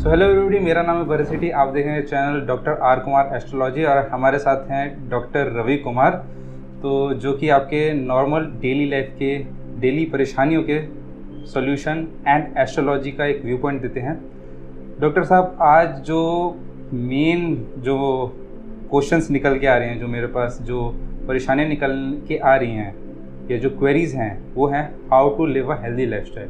Hello everybody, मेरा नाम है भरत। आप देखेंगे channel doctor R Kumar astrology और हमारे साथ हैं डॉक्टर रवि कुमार, तो जो कि आपके नॉर्मल डेली लाइफ के डेली परेशानियों के सॉल्यूशन एंड एस्ट्रोलॉजी का एक व्यू पॉइंट देते हैं। डॉक्टर साहब, आज जो मेन जो क्वेश्चंस निकल के आ रहे हैं, जो मेरे पास जो परेशानियाँ निकल के आ रही हैं या जो क्वेरीज़ हैं, वो हैं how to live a healthy lifestyle.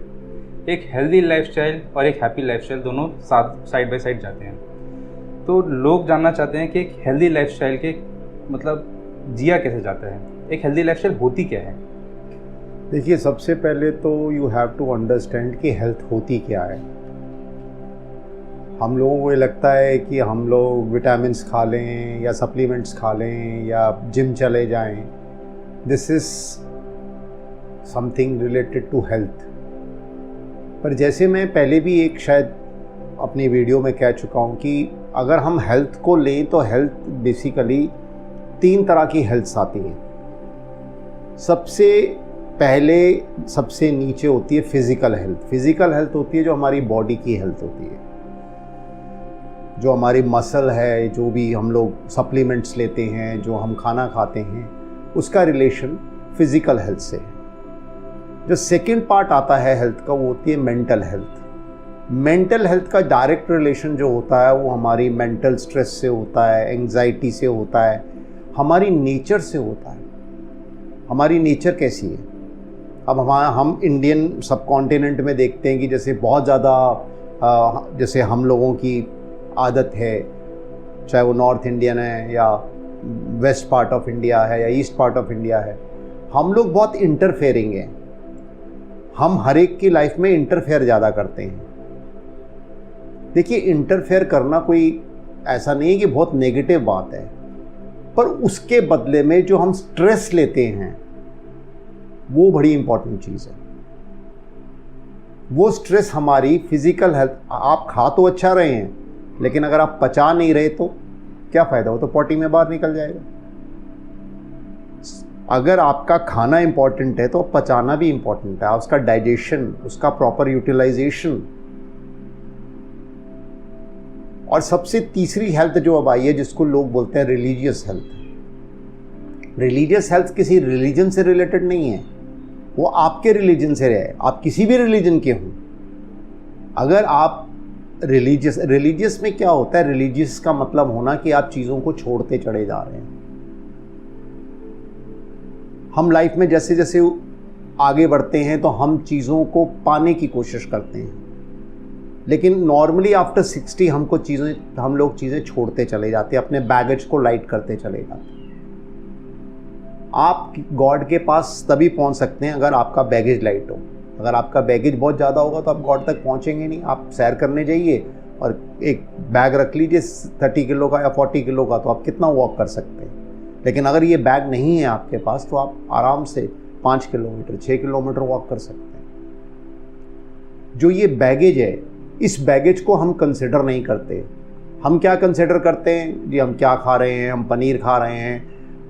एक हेल्दी लाइफस्टाइल और एक हैप्पी लाइफस्टाइल दोनों साथ साइड बाय साइड जाते हैं। तो लोग जानना चाहते हैं कि एक हेल्दी लाइफस्टाइल के मतलब जिया कैसे जाता है, एक हेल्दी लाइफस्टाइल होती क्या है? देखिए, सबसे पहले तो यू हैव टू अंडरस्टैंड कि हेल्थ होती क्या है। हम लोगों को ये लगता है कि हम लोग विटामिन्स खा लें या सप्लीमेंट्स खा लें या जिम चले जाएं, this is something related to health. पर जैसे मैं पहले भी एक शायद अपनी वीडियो में कह चुका हूँ कि अगर हम हेल्थ को लें तो हेल्थ बेसिकली 3 तरह की हेल्थ्स आती हैं। सबसे पहले सबसे नीचे होती है फिज़िकल हेल्थ। फिज़िकल हेल्थ होती है जो हमारी बॉडी की हेल्थ होती है, जो हमारी मसल है, जो भी हम लोग सप्लीमेंट्स लेते हैं, जो हम खाना खाते हैं, उसका रिलेशन फिज़िकल हेल्थ से है। जो सेकंड पार्ट आता है हेल्थ का, वो होती है मेंटल हेल्थ। मेंटल हेल्थ का डायरेक्ट रिलेशन जो होता है वो हमारी मेंटल स्ट्रेस से होता है, एंग्जाइटी से होता है, हमारी नेचर से होता है। हमारी नेचर कैसी है? अब हम इंडियन सब कॉन्टिनेंट में देखते हैं कि जैसे बहुत ज़्यादा जैसे हम लोगों की आदत है, चाहे वो नॉर्थ इंडियन है या वेस्ट पार्ट ऑफ इंडिया है या ईस्ट पार्ट ऑफ इंडिया है, हम लोग बहुत इंटरफेयरिंग हैं। हम हर एक की लाइफ में इंटरफेयर ज़्यादा करते हैं। देखिए, इंटरफेयर करना कोई ऐसा नहीं है कि बहुत नेगेटिव बात है, पर उसके बदले में जो हम स्ट्रेस लेते हैं वो बड़ी इंपॉर्टेंट चीज़ है। वो स्ट्रेस हमारी फिजिकल हेल्थ, आप खा तो अच्छा रहे हैं लेकिन अगर आप पचा नहीं रहे तो क्या फ़ायदा? वो तो पॉटी में बाहर निकल जाएगा। अगर आपका खाना इंपॉर्टेंट है तो पचाना भी इंपॉर्टेंट है, उसका डाइजेशन, उसका प्रॉपर यूटिलाइजेशन। और सबसे तीसरी हेल्थ जो अब आई है, जिसको लोग बोलते हैं रिलीजियस हेल्थ। रिलीजियस हेल्थ किसी रिलीजन से रिलेटेड नहीं है, वो आपके रिलीजन से है। आप किसी भी रिलीजन के हों, अगर आप रिलीजियस में क्या होता है? रिलीजियस का मतलब होना कि आप चीज़ों को छोड़ते चले जा रहे हैं। हम लाइफ में जैसे जैसे आगे बढ़ते हैं तो हम चीज़ों को पाने की कोशिश करते हैं, लेकिन नॉर्मली आफ्टर 60 हम लोग चीज़ें छोड़ते चले जाते हैं, अपने बैगेज को लाइट करते चले जाते हैं। आप गॉड के पास तभी पहुंच सकते हैं अगर आपका बैगेज लाइट हो। अगर आपका बैगेज बहुत ज़्यादा होगा तो आप गॉड तक पहुंचेंगे नहीं। आप सैर करने जाइए और एक बैग रख लीजिए 30 किलो का या 40 किलो का, तो आप कितना वॉक कर सकते हैं। लेकिन अगर ये बैग नहीं है आपके पास तो आप आराम से 5 किलोमीटर 6 किलोमीटर वॉक कर सकते हैं। जो ये बैगेज है, इस बैगेज को हम कंसिडर नहीं करते। हम क्या कंसिडर करते हैं जी? हम क्या खा रहे हैं? हम पनीर खा रहे हैं,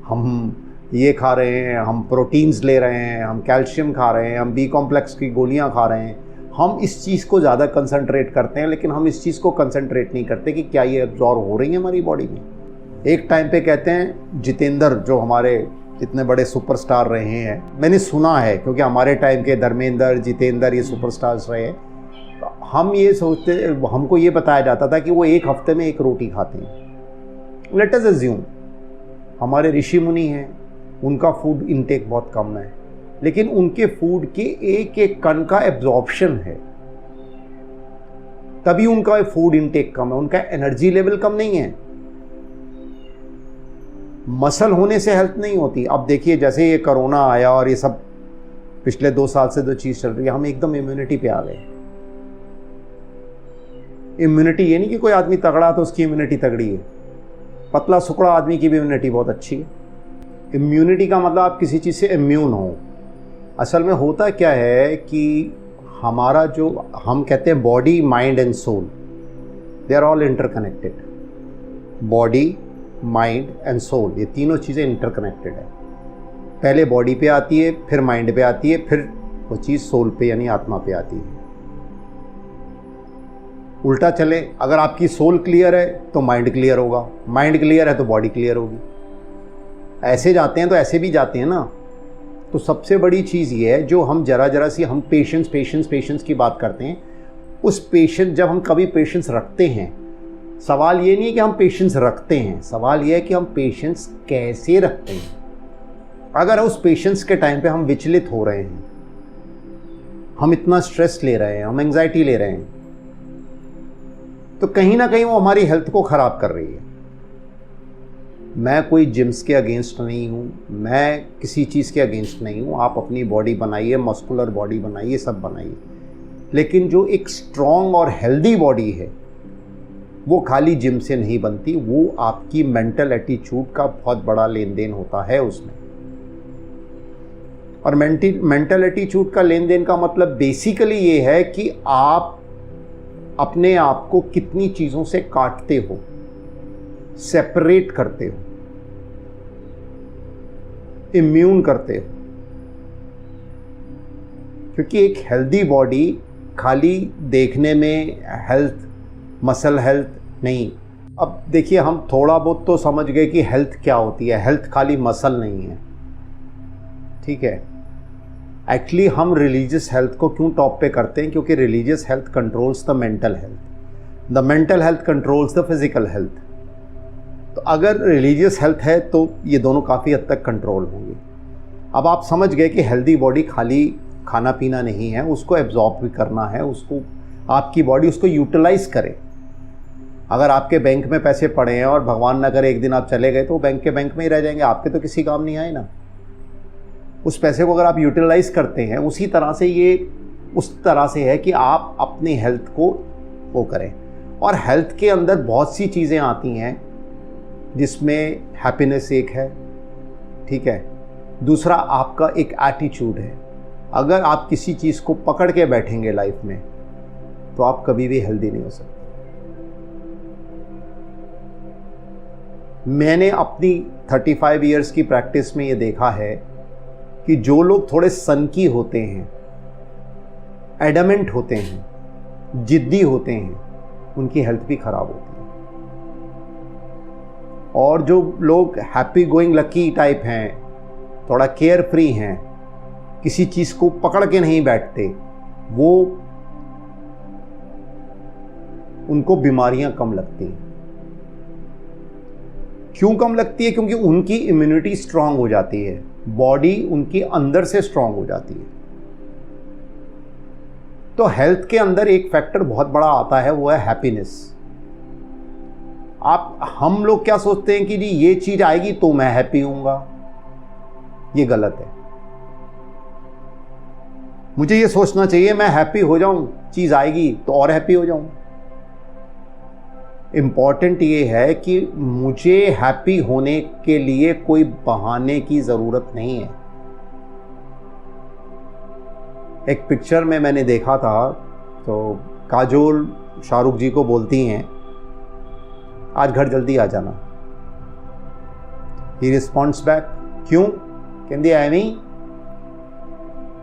हम ये खा रहे हैं, हम प्रोटीन्स ले रहे हैं, हम कैल्शियम खा रहे हैं, हम बी कॉम्प्लेक्स की गोलियां खा रहे हैं। हम इस चीज़ को ज़्यादा कंसंट्रेट करते हैं, लेकिन हम इस चीज़ को कंसंट्रेट नहीं करते कि क्या ये एब्जॉर्ब हो रही है हमारी बॉडी में। एक टाइम पे कहते हैं जितेंद्र, जो हमारे इतने बड़े सुपरस्टार रहे हैं, मैंने सुना है क्योंकि हमारे टाइम के धर्मेंद्र, जितेंद्र ये सुपरस्टार्स रहे हैं, तो हम ये सोचते, हमको ये बताया जाता था कि वो एक हफ्ते में 1 रोटी खाते हैं। लेट अस अज्यूम हमारे ऋषि मुनि हैं, उनका फूड इनटेक बहुत कम है, लेकिन उनके फूड के एक एक कण का एब्जॉर्प्शन है, तभी उनका फूड इनटेक कम है, उनका एनर्जी लेवल कम नहीं है। मसल होने से हेल्थ नहीं होती। अब देखिए, जैसे ये कोरोना आया और ये सब पिछले 2 साल से जो चीज़ चल रही है, हम एकदम इम्यूनिटी पे आ गए। इम्यूनिटी ये नहीं कि कोई आदमी तगड़ा तो उसकी इम्यूनिटी तगड़ी है, पतला सुकड़ा आदमी की भी इम्यूनिटी बहुत अच्छी है। इम्यूनिटी का मतलब आप किसी चीज़ से इम्यून हो। असल में होता क्या है कि हमारा जो हम कहते हैं body, mind and soul, they are all interconnected. Body, mind and soul, ये तीनों चीज़ें इंटरकनेक्टेड है। पहले बॉडी पे आती है, फिर माइंड पे आती है, फिर वो चीज़ सोल पे यानी आत्मा पे आती है। उल्टा चले, अगर आपकी सोल क्लियर है तो माइंड क्लियर होगा, माइंड क्लियर है तो बॉडी क्लियर होगी। ऐसे जाते हैं तो ऐसे भी जाते हैं ना। तो सबसे बड़ी चीज़ ये है, जो हम जरा सी हम पेशेंस की बात करते हैं, उस पेशेंस, जब हम कभी पेशेंस रखते हैं, सवाल ये नहीं है कि हम पेशेंस रखते हैं, सवाल ये है कि हम पेशेंस कैसे रखते हैं। अगर उस पेशेंस के टाइम पे हम विचलित हो रहे हैं, हम इतना स्ट्रेस ले रहे हैं, हम एंजाइटी ले रहे हैं, तो कहीं ना कहीं वो हमारी हेल्थ को ख़राब कर रही है। मैं कोई जिम्स के अगेंस्ट नहीं हूँ, मैं किसी चीज़ के अगेंस्ट नहीं हूँ। आप अपनी बॉडी बनाइए, मस्कुलर बॉडी बनाइए, सब बनाइए, लेकिन जो एक स्ट्रॉन्ग और हेल्दी बॉडी है वो खाली जिम से नहीं बनती, वो आपकी मेंटल एटीट्यूड का बहुत बड़ा लेन देन होता है उसमें। और मेंटल एटीट्यूड का लेन देन का मतलब बेसिकली ये है कि आप अपने आप को कितनी चीज़ों से काटते हो, सेपरेट करते हो, इम्यून करते हो। क्योंकि एक हेल्दी बॉडी खाली देखने में हेल्थ, मसल हेल्थ नहीं। अब देखिए, हम थोड़ा बहुत तो समझ गए कि हेल्थ क्या होती है। हेल्थ खाली मसल नहीं है, ठीक है। एक्चुअली हम रिलीजियस हेल्थ को क्यों टॉप पे करते हैं? क्योंकि religious health controls the mental health, the mental health controls the physical health. तो अगर रिलीजियस हेल्थ है तो ये दोनों काफ़ी हद तक कंट्रोल होंगे। अब आप समझ गए कि हेल्दी बॉडी खाली खाना पीना नहीं है, उसको एब्जॉर्ब भी करना है, उसको आपकी बॉडी उसको यूटिलाइज करे। अगर आपके बैंक में पैसे पड़े हैं और भगवान ना करे एक दिन आप चले गए, तो बैंक के बैंक में ही रह जाएंगे, आपके तो किसी काम नहीं आए ना। उस पैसे को अगर आप यूटिलाइज करते हैं, उसी तरह से ये उस तरह से है कि आप अपनी हेल्थ को वो करें। और हेल्थ के अंदर बहुत सी चीज़ें आती हैं, जिसमें हैप्पीनेस एक है, ठीक है। दूसरा आपका एक एटीट्यूड है। अगर आप किसी चीज़ को पकड़ के बैठेंगे लाइफ में, तो आप कभी भी हेल्दी नहीं हो सकते। मैंने अपनी 35 इयर्स की प्रैक्टिस में ये देखा है कि जो लोग थोड़े सनकी होते हैं, एडमेंट होते हैं, जिद्दी होते हैं, उनकी हेल्थ भी खराब होती है। और जो लोग हैप्पी गोइंग लकी टाइप हैं, थोड़ा केयर फ्री हैं, किसी चीज़ को पकड़ के नहीं बैठते, वो उनको बीमारियां कम लगती हैं। क्यों कम लगती है? क्योंकि उनकी इम्यूनिटी स्ट्रांग हो जाती है, बॉडी उनकी अंदर से स्ट्रांग हो जाती है। तो हेल्थ के अंदर एक फैक्टर बहुत बड़ा आता है, वो है हैप्पीनेस। हम लोग क्या सोचते हैं कि जी ये चीज आएगी तो मैं हैप्पी होऊंगा, ये गलत है। मुझे ये सोचना चाहिए मैं हैप्पी हो जाऊं, चीज आएगी तो और हैप्पी हो जाऊं। इंपॉर्टेंट ये है कि मुझे हैप्पी होने के लिए कोई बहाने की ज़रूरत नहीं है। एक पिक्चर में मैंने देखा था, तो काजोल शाहरुख जी को बोलती हैं, आज घर जल्दी आ जाना। ही रिस्पॉन्ड्स बैक, क्यों? कहती है, Amy,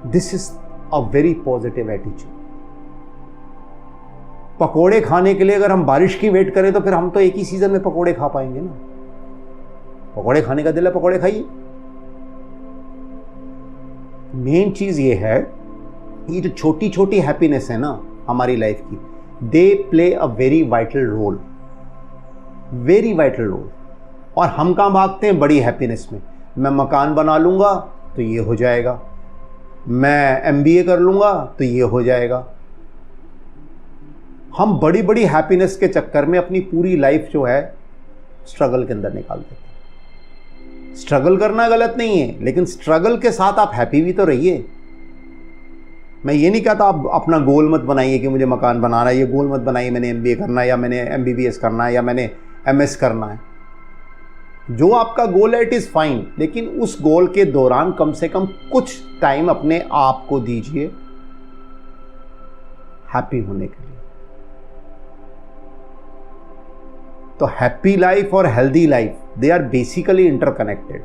this is a very positive attitude. पकोड़े खाने के लिए अगर हम बारिश की वेट करें तो फिर हम तो एक ही सीजन में पकोड़े खा पाएंगे ना। पकोड़े खाने का दिल है, पकोड़े खाइए। मेन चीज ये है, ये जो छोटी छोटी हैप्पीनेस है ना हमारी लाइफ की, they play a very vital role, very vital role. और हम कहां भागते हैं? बड़ी हैप्पीनेस में। मैं मकान बना लूंगा तो ये हो जाएगा, मैं MBA कर लूंगा तो ये हो जाएगा। हम बड़ी बड़ी हैप्पीनेस के चक्कर में अपनी पूरी लाइफ जो है स्ट्रगल के अंदर निकाल देते हैं। स्ट्रगल करना गलत नहीं है, लेकिन स्ट्रगल के साथ आप हैप्पी भी तो रहिए। मैं ये नहीं कहता आप अपना गोल मत बनाइए कि मुझे मकान बनाना है, ये गोल मत बनाइए मैंने MBA करना है, या मैंने MBBS करना है, या मैंने MS करना है। जो आपका गोल है इट इज़ फाइन, लेकिन उस गोल के दौरान कम से कम कुछ टाइम अपने आप को दीजिए हैप्पी होने के लिए। तो हैप्पी लाइफ और healthy life, they are basically interconnected.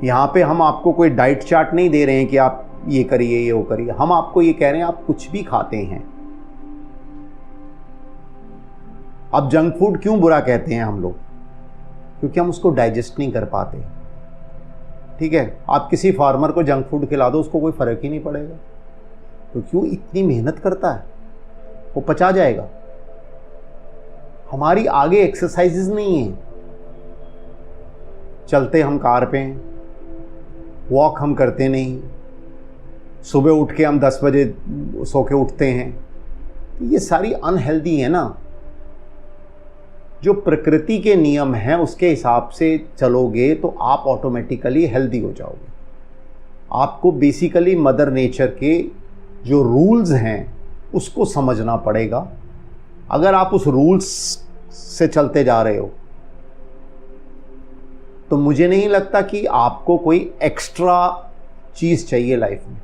यहां पे हम आपको कोई डाइट चार्ट नहीं दे रहे हैं कि आप ये करिए, ये वो करिए। हम आपको ये कह रहे हैं, आप कुछ भी खाते हैं, अब जंक फूड क्यों बुरा कहते हैं हम लोग? क्योंकि हम उसको डाइजेस्ट नहीं कर पाते। ठीक है, आप किसी फार्मर को जंक फूड खिला दो, उसको कोई फ़र्क ही नहीं पड़ेगा। तो क्यों इतनी मेहनत करता है? वो पचा जाएगा। हमारी आगे एक्सरसाइजेज नहीं है। चलते हम कार पे, वॉक हम करते नहीं, सुबह उठ के हम 10 बजे सो के उठते हैं। ये सारी अनहेल्दी है ना। जो प्रकृति के नियम हैं उसके हिसाब से चलोगे तो आप ऑटोमेटिकली हेल्दी हो जाओगे। आपको बेसिकली मदर नेचर के जो रूल्स हैं उसको समझना पड़ेगा। अगर आप उस रूल्स से चलते जा रहे हो तो मुझे नहीं लगता कि आपको कोई एक्स्ट्रा चीज़ चाहिए लाइफ में।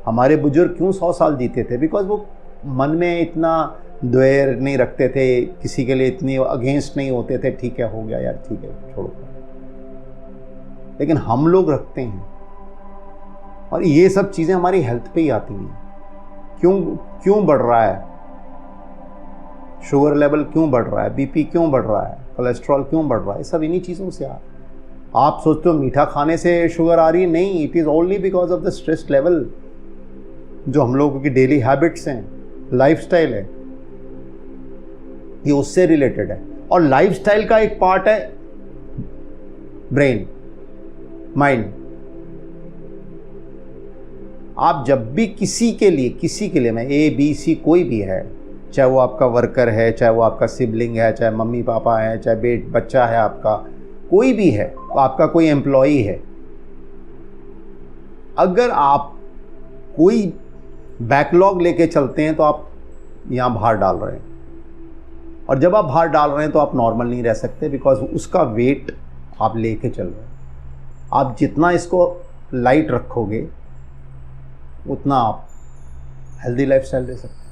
हमारे बुजुर्ग क्यों 100 साल जीते थे? बिकॉज वो मन में इतना द्वेर नहीं रखते थे, किसी के लिए इतनी अगेंस्ट नहीं होते थे। ठीक है, हो गया यार, ठीक है, छोड़ो। लेकिन हम लोग रखते हैं, और ये सब चीज़ें हमारी हेल्थ पे ही आती हैं। क्यों बढ़ रहा है शुगर लेवल, क्यों बढ़ रहा है बीपी, क्यों बढ़ रहा है कोलेस्ट्रॉल, क्यों बढ़ रहा है? सब इन्हीं चीज़ों से आ। आप सोचते हो मीठा खाने से शुगर आ रही है? नहीं, it is only because of the stress level, जो हम लोगों की डेली हैबिट्स हैं, लाइफस्टाइल है, ये उससे रिलेटेड है। और लाइफस्टाइल का एक पार्ट है ब्रेन, माइंड। आप जब भी किसी के लिए मैं ABC कोई भी है, चाहे वो आपका वर्कर है, चाहे वो आपका सिबलिंग है, चाहे मम्मी पापा है, चाहे बच्चा है आपका, कोई भी है, आपका कोई एम्प्लॉई है, अगर आप कोई बैकलॉग लेके चलते हैं तो आप यहाँ भार डाल रहे हैं। और जब आप भार डाल रहे हैं तो आप नॉर्मल नहीं रह सकते, बिकॉज उसका वेट आप लेके चल रहे हैं। आप जितना इसको लाइट रखोगे उतना आप हेल्दी लाइफस्टाइल ले सकते हैं।